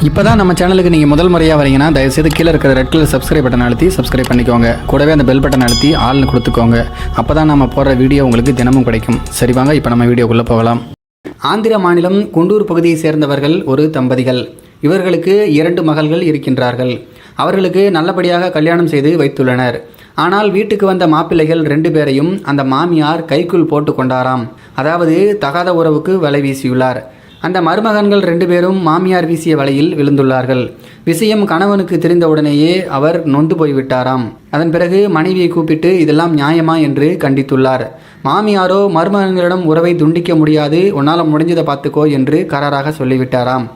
இப்போ தான் நம்ம சேனலுக்கு நீங்கள் முதல் முறையாக வரீங்கன்னா தயவுசெய்து கீழே இருக்கிற ரெட் கலர் சப்ஸ்கிரைப் பட்டன் அழுத்தி சப்ஸ்கிரைப் பண்ணிக்கோங்க. கூடவே அந்த பெல் பட்டன் அழுத்தி ஆள்னு கொடுத்துக்கோங்க. அப்போ தான் நம்ம போடுற வீடியோ உங்களுக்கு தினமும் கிடைக்கும். சரி வாங்க இப்போ நம்ம வீடியோக்குள்ளே போகலாம். ஆந்திர மாநிலம் குண்டூர் பகுதியை சேர்ந்தவர்கள் ஒரு தம்பதிகள். இவர்களுக்கு 2 மகள்கள் இருக்கின்றார்கள். அவர்களுக்கு நல்லபடியாக கல்யாணம் செய்து வைத்துள்ளனர். ஆனால் வீட்டுக்கு வந்த மாப்பிள்ளைகள் 2 பேரையும் அந்த மாமியார் கைக்குள் போட்டு கொண்டாராம். அதாவது தகாத உறவுக்கு வலை வீசியுள்ளார். அந்த மருமகன்கள் 2 பேரும் மாமியார் வீசிய வலையில் விழுந்துள்ளார்கள். விஷயம் கணவனுக்கு தெரிந்தவுடனேயே அவர் நொந்து போய்விட்டாராம். அதன் பிறகு மனைவியை கூப்பிட்டு இதெல்லாம் நியாயமா என்று கண்டித்துள்ளார். மாமியாரோ மருமகன்களிடம் உறவை துண்டிக்க முடியாது, உன்னால் முடிஞ்சதை பார்த்துக்கோ என்று கராராக சொல்லிவிட்டாராம்.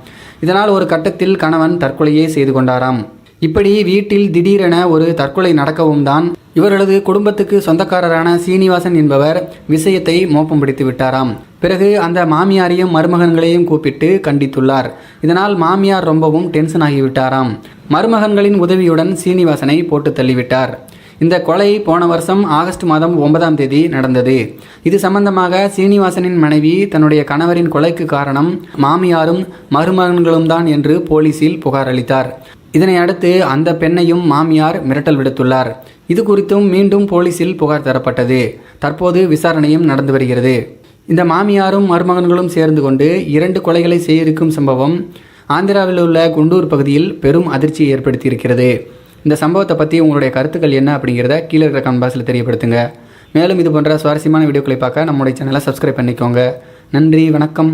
இதனால் ஒரு கட்டத்தில் கணவன் தற்கொலையே செய்து கொண்டாராம். இப்படி வீட்டில் திடீரென ஒரு தற்கொலை நடக்கவும் தான் இவர்களது குடும்பத்துக்கு சொந்தக்காரரான சீனிவாசன் என்பவர் விஷயத்தை மோப்பம் பிடித்து விட்டாராம். பிறகு அந்த மாமியாரையும் மருமகன்களையும் கூப்பிட்டு கண்டித்துள்ளார். இதனால் மாமியார் ரொம்பவும் டென்ஷன் ஆகிவிட்டாராம். மருமகன்களின் உதவியுடன் சீனிவாசனை போட்டு தள்ளிவிட்டார். இந்த கொலை போன வருஷம் ஆகஸ்ட் மாதம் 9ஆம் தேதி நடந்தது. இது சம்பந்தமாக சீனிவாசனின் மனைவி தன்னுடைய கணவரின் கொலைக்கு காரணம் மாமியாரும் மருமகன்களும் தான் என்று போலீசில் புகார் அளித்தார். இதனை அடுத்து அந்த பெண்ணையும் மாமியார் மிரட்டல் விடுத்துள்ளார். இது குறித்தும் மீண்டும் போலீசில் புகார் தரப்பட்டது. தற்போது விசாரணையும் நடந்து வருகிறது. இந்த மாமியாரும் மருமகன்களும் சேர்ந்து கொண்டு 2 கொலைகளை செய்திருக்கும் சம்பவம் ஆந்திராவில் உள்ள குண்டூர் பகுதியில் பெரும் அதிர்ச்சியை ஏற்படுத்தியிருக்கிறது. இந்த சம்பவத்தை பற்றி உங்களுடைய கருத்துக்கள் என்ன அப்படிங்கிறத கீழே இருக்கிற கமெண்ட் பாக்ஸில் தெரியப்படுத்துங்க. மேலும் இது போன்ற சுவாரஸ்யமான வீடியோக்களை பார்க்க நம்முடைய சேனலை சப்ஸ்கிரைப் பண்ணிக்கோங்க. நன்றி, வணக்கம்.